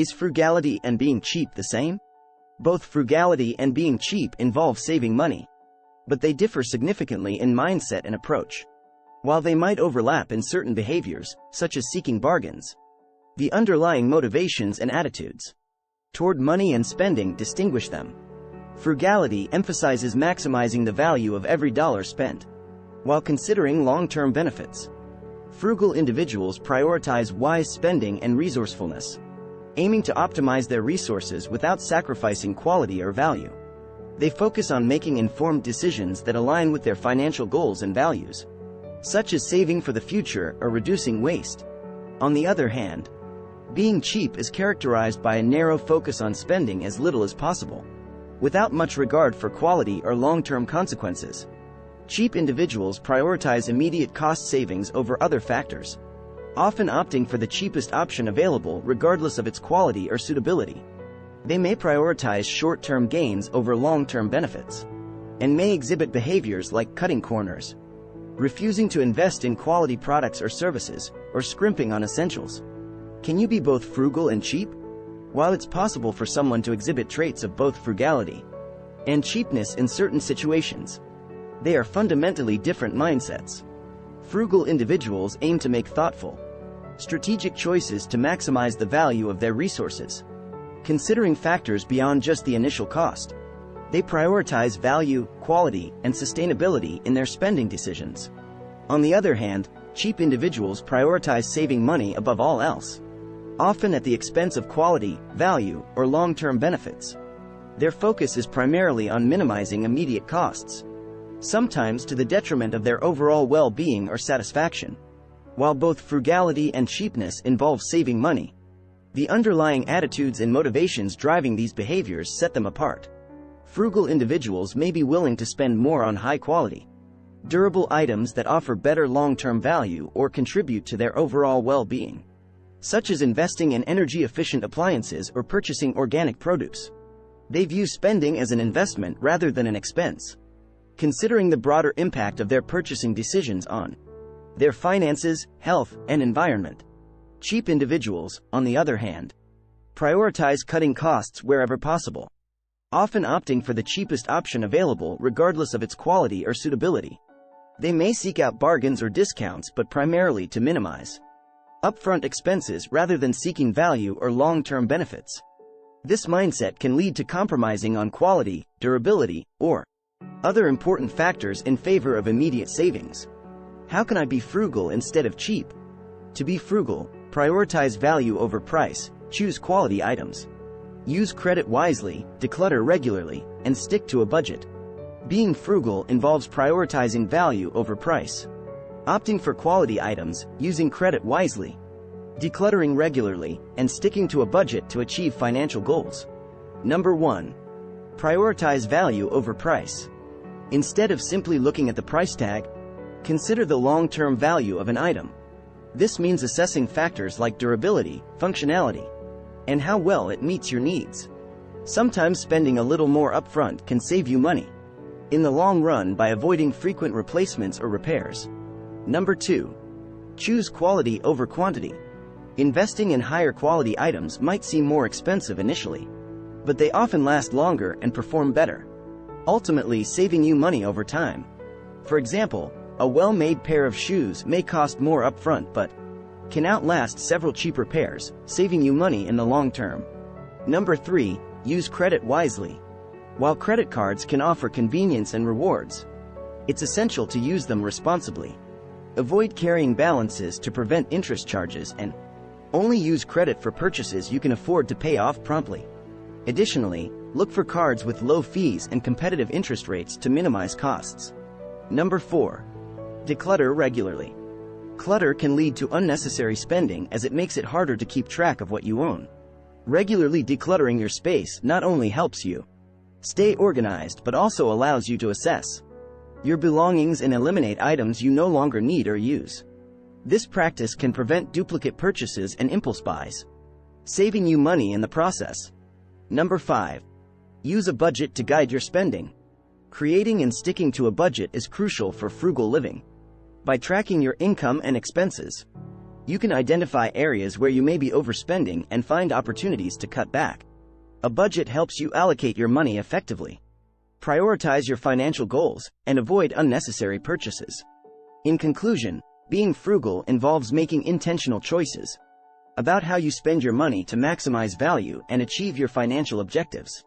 Is frugality and being cheap the same? Both frugality and being cheap involve saving money, but they differ significantly in mindset and approach. While they might overlap in certain behaviors, such as seeking bargains, the underlying motivations and attitudes toward money and spending distinguish them. Frugality emphasizes maximizing the value of every dollar spent, while considering long-term benefits. Frugal individuals prioritize wise spending and resourcefulness, aiming to optimize their resources without sacrificing quality or value. They focus on making informed decisions that align with their financial goals and values, such as saving for the future or reducing waste. On the other hand, being cheap is characterized by a narrow focus on spending as little as possible, without much regard for quality or long-term consequences. Cheap individuals prioritize immediate cost savings over other factors, often opting for the cheapest option available regardless of its quality or suitability. They may prioritize short-term gains over long-term benefits, and may exhibit behaviors like cutting corners, refusing to invest in quality products or services, or scrimping on essentials. Can you be both frugal and cheap? While it's possible for someone to exhibit traits of both frugality and cheapness in certain situations, they are fundamentally different mindsets. Frugal individuals aim to make thoughtful, strategic choices to maximize the value of their resources, considering factors beyond just the initial cost. They prioritize value, quality, and sustainability in their spending decisions. On the other hand, cheap individuals prioritize saving money above all else, often at the expense of quality, value, or long-term benefits. Their focus is primarily on minimizing immediate costs, sometimes to the detriment of their overall well-being or satisfaction. While both frugality and cheapness involve saving money, the underlying attitudes and motivations driving these behaviors set them apart. Frugal individuals may be willing to spend more on high-quality, durable items that offer better long-term value or contribute to their overall well-being, such as investing in energy-efficient appliances or purchasing organic produce. They view spending as an investment rather than an expense, considering the broader impact of their purchasing decisions on their finances, health, and environment. Cheap individuals, on the other hand, prioritize cutting costs wherever possible, often opting for the cheapest option available regardless of its quality or suitability. They may seek out bargains or discounts, but primarily to minimize upfront expenses rather than seeking value or long-term benefits. This mindset can lead to compromising on quality, durability, or other important factors in favor of immediate savings. How can I be frugal instead of cheap? To be frugal, prioritize value over price, choose quality items, use credit wisely, declutter regularly, and stick to a budget. Being frugal involves prioritizing value over price, opting for quality items, using credit wisely, decluttering regularly, and sticking to a budget to achieve financial goals. Number 1. Prioritize value over price. Instead of simply looking at the price tag, consider the long-term value of an item. This means assessing factors like durability, functionality, and how well it meets your needs. Sometimes spending a little more upfront can save you money in the long run by avoiding frequent replacements or repairs. Number 2. Choose quality over quantity. Investing in higher quality items might seem more expensive initially, but they often last longer and perform better, ultimately saving you money over time. For example, a well-made pair of shoes may cost more upfront but can outlast several cheaper pairs, saving you money in the long term. Number 3. Use credit wisely. While credit cards can offer convenience and rewards, it's essential to use them responsibly. Avoid carrying balances to prevent interest charges and only use credit for purchases you can afford to pay off promptly. Additionally, look for cards with low fees and competitive interest rates to minimize costs. Number 4. Declutter regularly. Clutter can lead to unnecessary spending as it makes it harder to keep track of what you own. Regularly decluttering your space not only helps you stay organized but also allows you to assess your belongings and eliminate items you no longer need or use. This practice can prevent duplicate purchases and impulse buys, saving you money in the process. Number 5. Use a budget to guide your spending. Creating and sticking to a budget is crucial for frugal living. By tracking your income and expenses, You can identify areas where you may be overspending and find opportunities to cut back. A budget helps you allocate your money effectively. Prioritize your financial goals and avoid unnecessary purchases. In conclusion, being frugal involves making intentional choices about how you spend your money to maximize value and achieve your financial objectives.